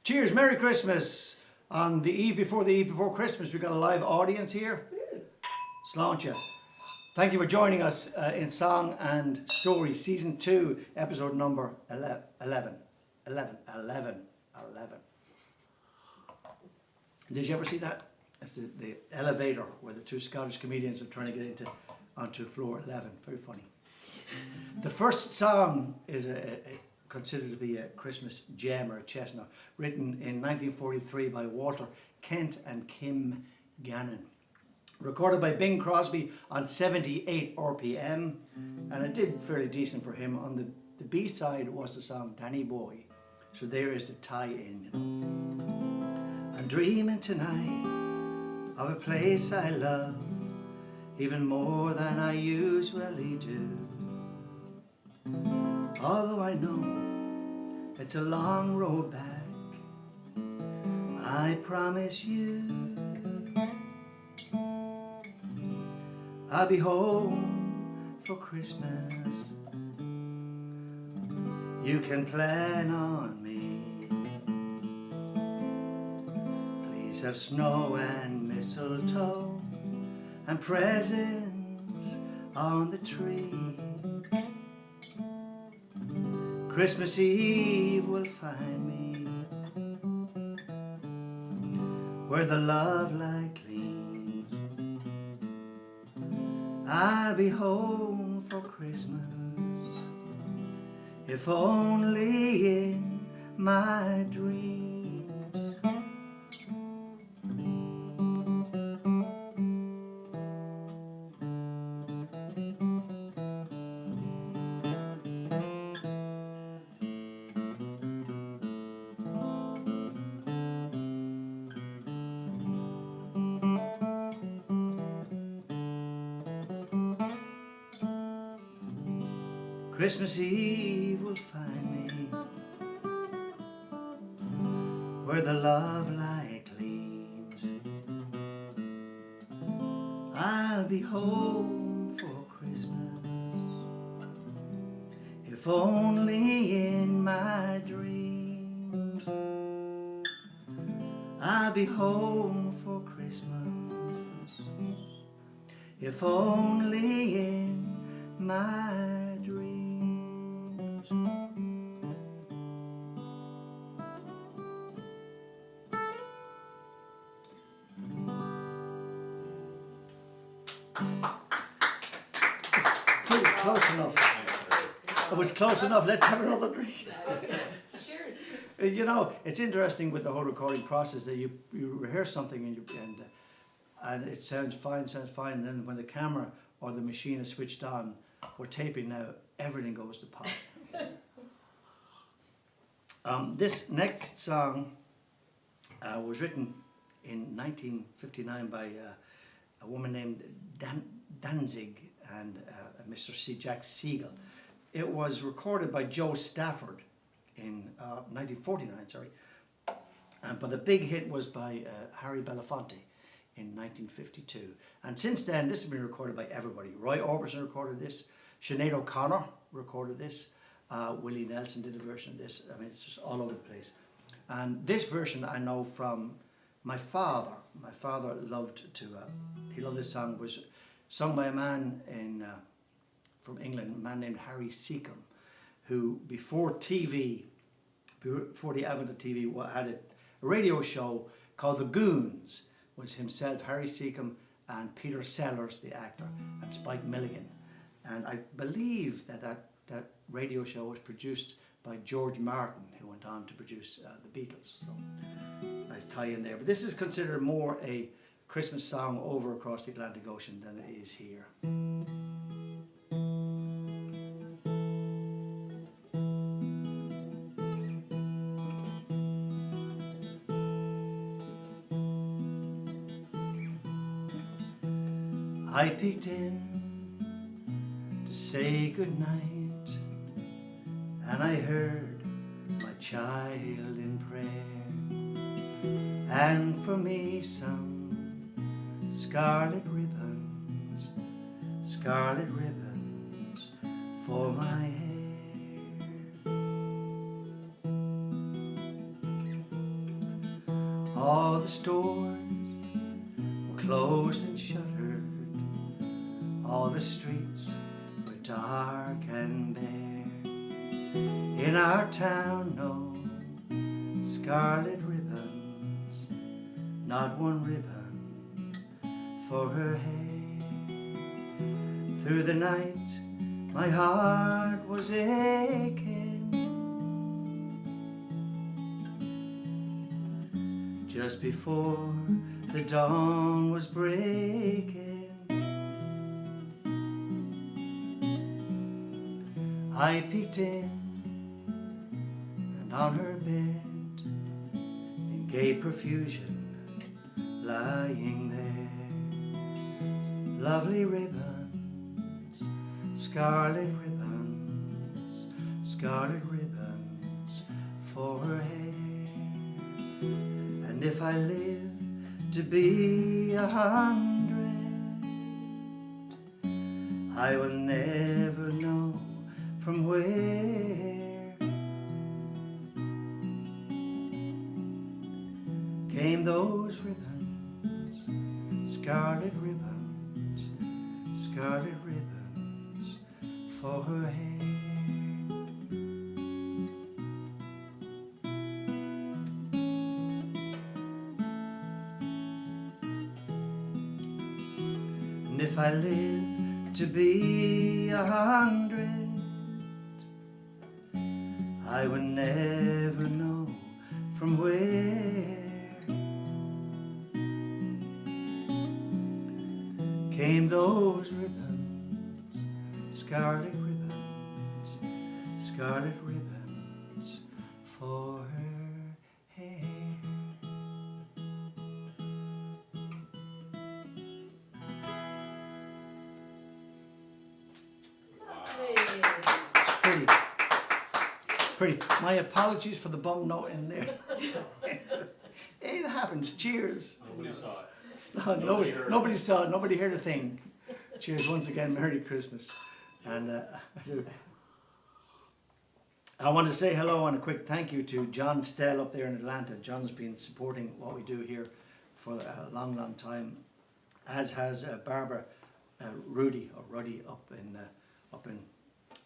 Cheers, Merry Christmas. On the eve before Christmas, we've got a live audience here. Sláinte. Thank you for joining us in Song and Story, Season 2, Episode number 11. Did you ever see that? It's the elevator where the two Scottish comedians are trying to get onto floor 11. Very funny. The first song is considered to be a Christmas gem or a chestnut, written in 1943 by Walter Kent and Kim Gannon. Recorded by Bing Crosby on 78 RPM, and it did fairly decent for him. On the B-side was the song Danny Boy. So there is the tie-in, you know. I'm dreaming tonight of a place I love, even more than I usually do. Although I know it's a long road back, I promise you I'll be home for Christmas. You can plan on me. Please have snow and mistletoe and presents on the tree. Christmas Eve will find me where the love light gleams. I'll be home for Christmas, if only in my dreams. Christmas Eve will find me where the love light gleams. I'll be home for Christmas, if only in my dreams. I'll be home for Christmas, if only in my dreams. Close enough. It was close enough. Let's have another drink. Cheers. You know, it's interesting with the whole recording process that you rehearse something and it sounds fine, and then when the camera or the machine is switched on, we're taping now, everything goes to pot. This next song was written in 1959 by a woman named Danzig and Mr. Jack Siegel. It was recorded by Joe Stafford in 1949, but the big hit was by Harry Belafonte in 1952. And since then, this has been recorded by everybody. Roy Orbison recorded this, Sinead O'Connor recorded this, Willie Nelson did a version of this. I mean, it's just all over the place. And this version I know from my father. My father loved he loved this song. It was sung by a man from England, a man named Harry Seacombe, who before the advent of TV, had a radio show called The Goons. Was himself, Harry Seacombe, and Peter Sellers, the actor, and Spike Milligan. And I believe that radio show was produced by George Martin, who went on to produce the Beatles. So nice tie in there. But this is considered more a Christmas song over across the Atlantic Ocean than it is here. I peeked in to say goodnight, and I heard my child in prayer, and for me some scarlet ribbons for my hair. All the stores were closed and shuttered. All the streets were dark and bare. In our town, no scarlet ribbons, not one ribbon for her hair. Through the night my heart was aching. Just before the dawn was breaking, I peeked in, and on her bed, in gay profusion, lying there, lovely ribbons, scarlet ribbons, scarlet ribbons for her hair. And if I live to be 100, I will never know from where came those ribbons, scarlet ribbons, scarlet ribbons for her hair. And if I live to be 100, I will never know from where came those ribbons, scarlet ribbons, scarlet ribbons for her hair. Pretty. My apologies for the bum note in there. It happens. Cheers. Nobody saw it. So, nobody saw it. Nobody heard a thing. Cheers once again. Merry Christmas. And I want to say hello and a quick thank you to John Stell up there in Atlanta. John's been supporting what we do here for a long, long time, as has Barbara Ruddy up in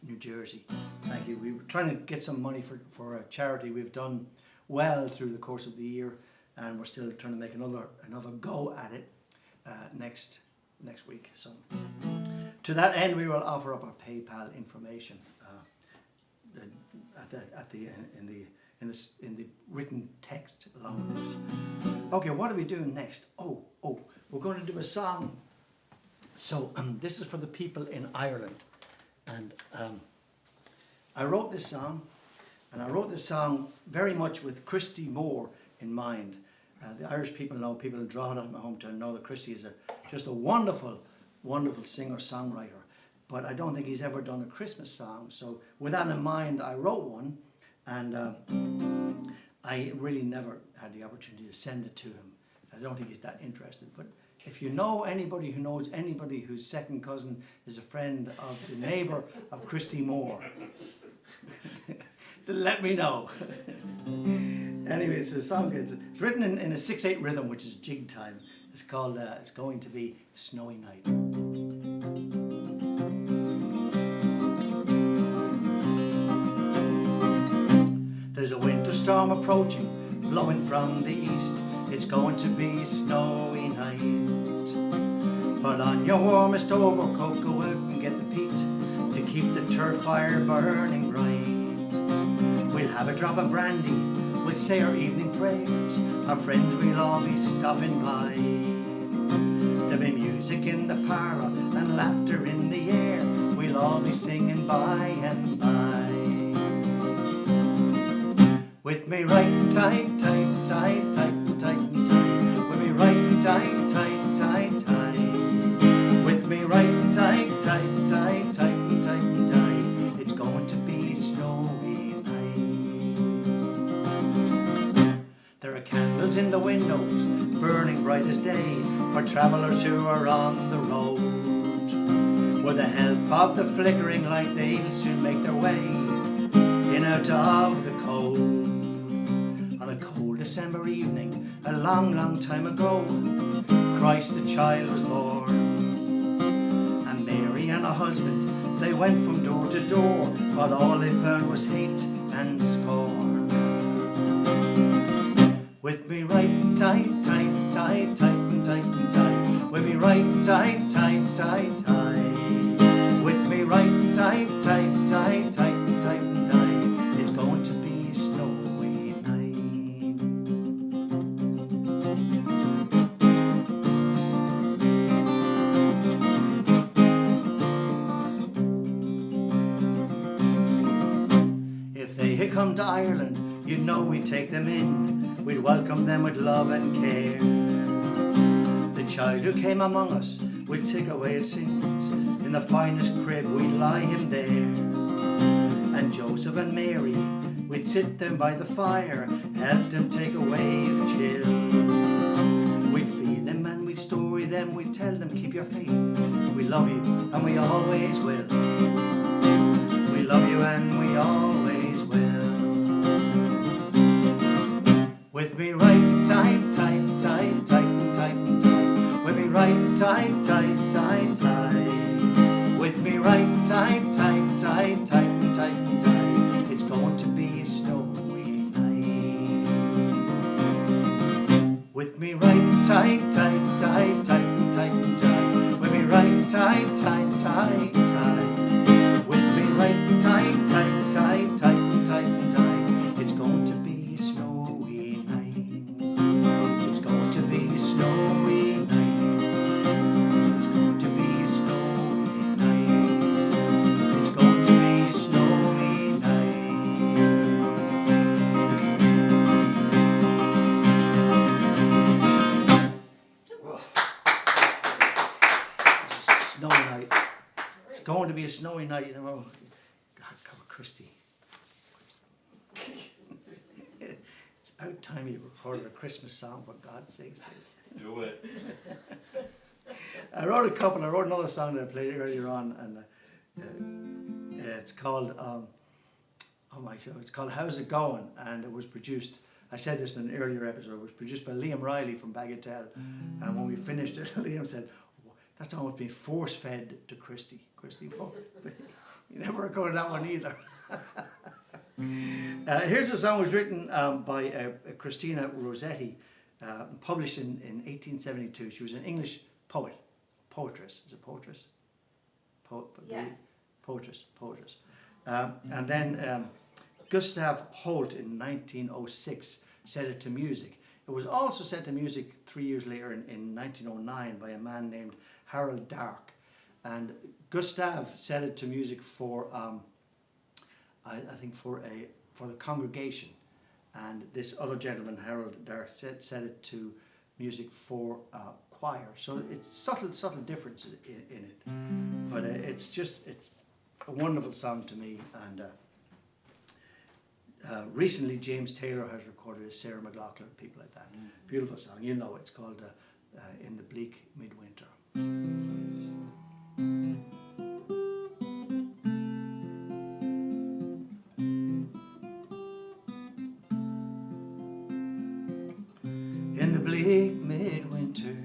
New Jersey. Thank you. We were trying to get some money for a charity. We've done well through the course of the year, and we're still trying to make another go at it next week. So to that end, we will offer up our PayPal information in the written text along with this. Okay, what are we doing next? Oh, we're going to do a song. So this is for the people in Ireland. And I wrote this song, and I wrote this song very much with Christy Moore in mind. The Irish people in Drogheda, my hometown, know that Christy is just a wonderful, wonderful singer-songwriter. But I don't think he's ever done a Christmas song. So with that in mind, I wrote one, and I really never had the opportunity to send it to him. I don't think he's that interested. But if you know anybody who knows anybody whose second cousin is a friend of the neighbour of Christy Moore, then let me know. Anyway, it's a song. It's written in a 6/8 rhythm, which is jig time. It's called It's Going to Be Snowy Night. There's a winter storm approaching, blowing from the east. It's going to be a snowy night. Put on your warmest overcoat, go out and get the peat to keep the turf fire burning bright. We'll have a drop of brandy, we'll say our evening prayers. Our friends will all be stopping by. There'll be music in the parlour and laughter in the air. We'll all be singing by and by. With me right tight, tight, tight, tight, tight, tight. With me right tight, tight, tight, tight. With me right tight, tight, tight, tight, tight, tight. It's going to be a snowy night. There are candles in the windows, burning bright as day, for travellers who are on the road. With the help of the flickering light, they'll soon make their way in out of the cold. On a cold December evening, a long, long time ago, Christ the child was born. And Mary and her husband, they went from door to door, but all they found was hate and scorn. With me right tight, tight, tight, tight, tight, tight. With me right tight, tight, tight, tight. With me right tight, tight, tight, tight, tight, tight. It's going to be a snowy night. If they had come to Ireland, you'd know we'd take them in. We'd welcome them with love and care. The child who came among us, we'd take away his sins. In the finest crib, we'd lie him there. And Joseph and Mary, we'd sit them by the fire, help them take away the chill. We'd feed them and we'd story them, we'd tell them, keep your faith. We love you and we always will. We love you and we always will. With me right tight, tight, tight, tight, tight, tight. With me right tight, tight, tight, tight. With me right tight, tight, tight, tight, tight, tight. It's going to be a snowy night. With me right tight, tight, tight, tight, tight, tight. With me right tight, tight, tight, tight. With me right tight, tight, tight, tight, tight, tight. It's going to be a snowy night. It's going to be a snowy night. It's going to be a snowy night. It's going to be a snowy night. Snowy night. It's going to be a snowy night, you know. God, come on, Christy. It's about time you recorded a Christmas song, for God's sake. Do it. I wrote a couple. I wrote another song that I played earlier on, and it's called oh my God, it's called How's It Going? And it was produced, I said this in an earlier episode, it was produced by Liam Riley from Bagatelle. And when we finished it, Liam said, that's almost been force-fed to Christy. Christy, oh, you never recorded that one either. Here's a song that was written by Christina Rossetti, published in 1872. She was an English poetess. Is it poetess? Yes. Poetess. And then Gustav Holt in 1906 set it to music. It was also set to music 3 years later in 1909 by a man named Harold Dark. And Gustav set it to music for I think for the congregation, and this other gentleman, Harold Dark, set it to music for choir. So it's subtle difference in it, but it's a wonderful song to me. And recently James Taylor has recorded Sarah McLachlan, people like that. Beautiful song, you know. It's called In the Bleak Midwinter. In the bleak midwinter,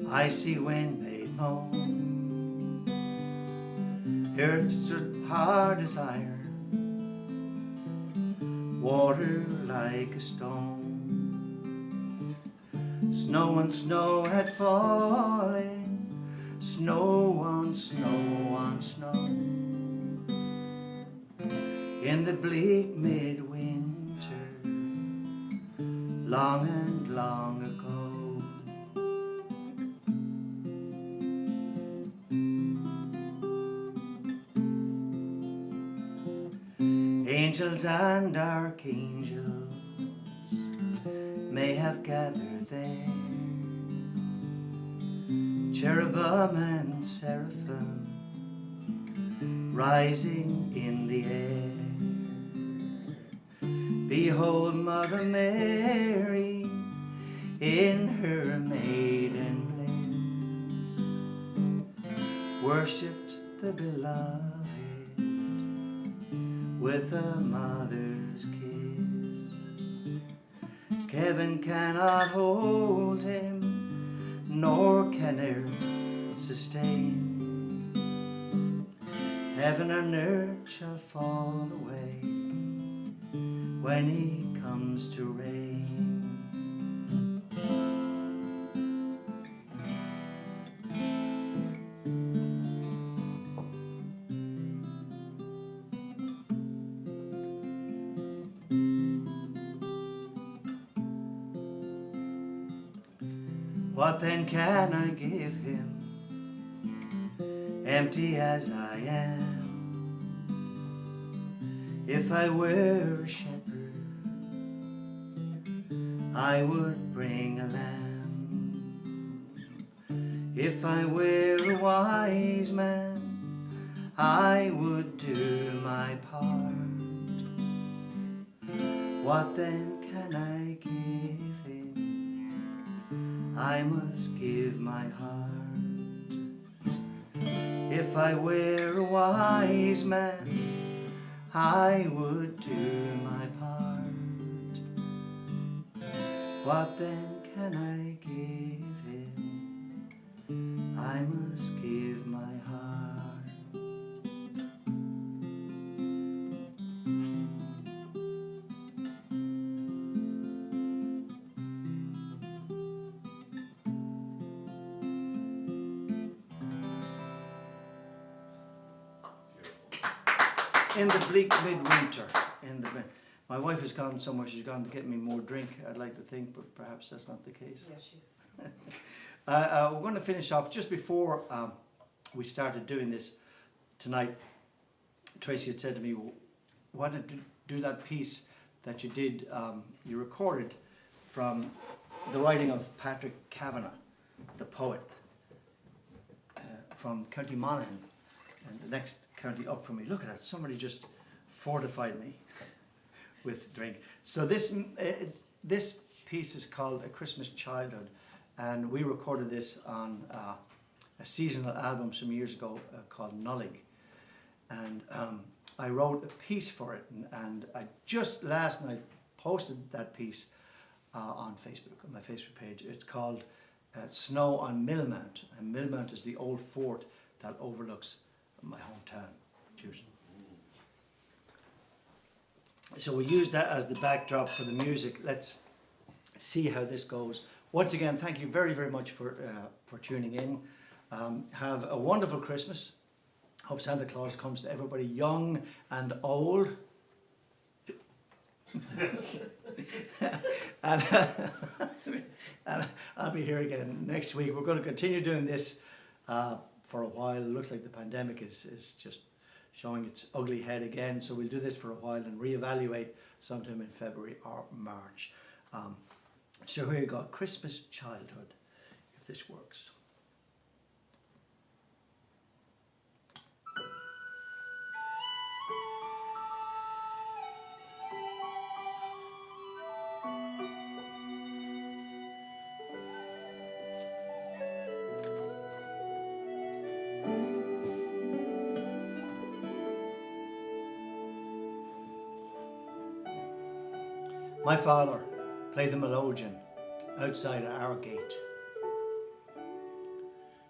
icy wind made moan, earth stood hard as iron, water like a stone. Snow on snow had fallen, snow on snow on snow. In the bleak midwinter, long and long ago. Angels and archangels may have gathered there, cherubim and seraphim rising in the air. Behold Mother Mary in her maiden place, worshipped the beloved with a mother's kiss. Heaven cannot hold him, nor can earth sustain. Heaven and earth shall fall away when he comes to reign. What then can I give him, empty as I am? If I were a shepherd, I would bring a lamb. If I were a wise man, I would do my part. What then can I give him? I must give my heart. If I were a wise man, I would do my part. What then can I give him? I must give my heart. In the bleak midwinter, my wife has gone somewhere. She's gone to get me more drink, I'd like to think, but perhaps that's not the case. Yes, she is. We're going to finish off just before we started doing this tonight. Tracy had said to me, why don't you do that piece that you did, you recorded from the writing of Patrick Kavanagh, the poet from County Monaghan, and the next county up from me. Look at that, somebody just fortified me with drink. So this piece is called A Christmas Childhood, and we recorded this on a seasonal album some years ago called Nullig. And I wrote a piece for it, and I just last night posted that piece on Facebook, on my Facebook page. It's called Snow on Millmount, and Millmount is the old fort that overlooks my hometown, Jewson. So we use that as the backdrop for the music. Let's see how this goes. Once again, thank you very, very much for tuning in. Have a wonderful Christmas. Hope Santa Claus comes to everybody, young and old. and I'll be here again next week. We're going to continue doing this for a while. It looks like the pandemic is just showing its ugly head again, so we'll do this for a while and reevaluate sometime in February or March. So here you go, Christmas Childhood, if this works. My father played the melodeon outside our gate.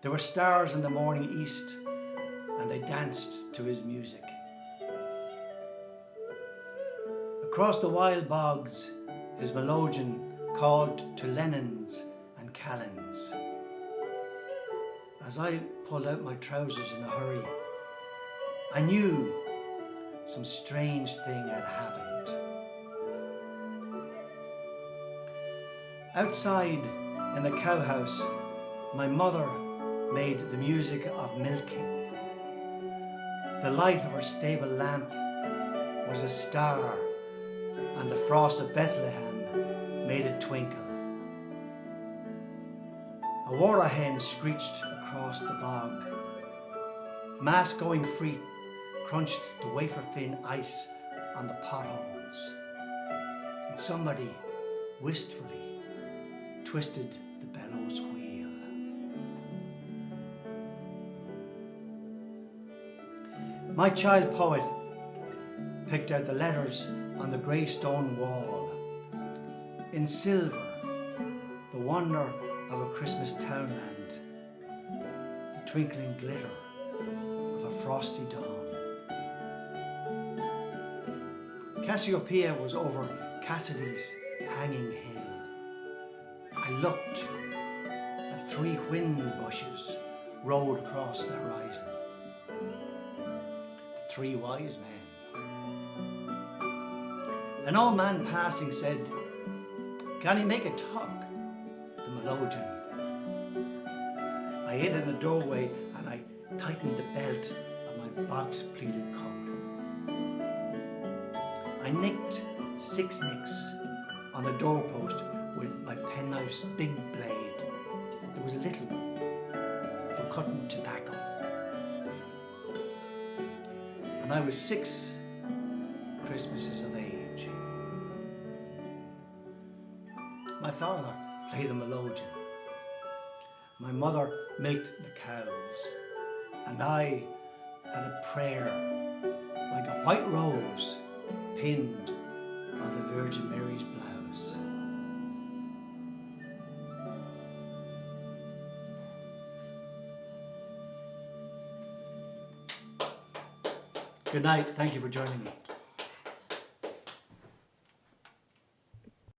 There were stars in the morning east, and they danced to his music. Across the wild bogs, his melodeon called to Lennons and Callans. As I pulled out my trousers in a hurry, I knew some strange thing had happened. Outside in the cowhouse, my mother made the music of milking. The light of her stable lamp was a star, and the frost of Bethlehem made it twinkle. A warra hen screeched across the bog. Mass-going feet crunched the wafer-thin ice on the potholes. And somebody wistfully twisted the bellows wheel. My child poet picked out the letters on the grey stone wall. in silver, the wonder of a Christmas townland, the twinkling glitter of a frosty dawn. Cassiopeia was over Cassidy's hanging hill. I looked, and 3 wind bushes rolled across the horizon. The 3 wise men. An old man passing said, "Can he make a talk, the melodeon?" I hid in the doorway and I tightened the belt of my box-pleated coat. I nicked 6 nicks on the doorpost with my penknife's big blade. There was a little for cutting tobacco. And I was 6 Christmases of age. My father played the melodeon. My mother milked the cows. And I had a prayer like a white rose pinned on the Virgin Mary's blouse. Good night. Thank you for joining me.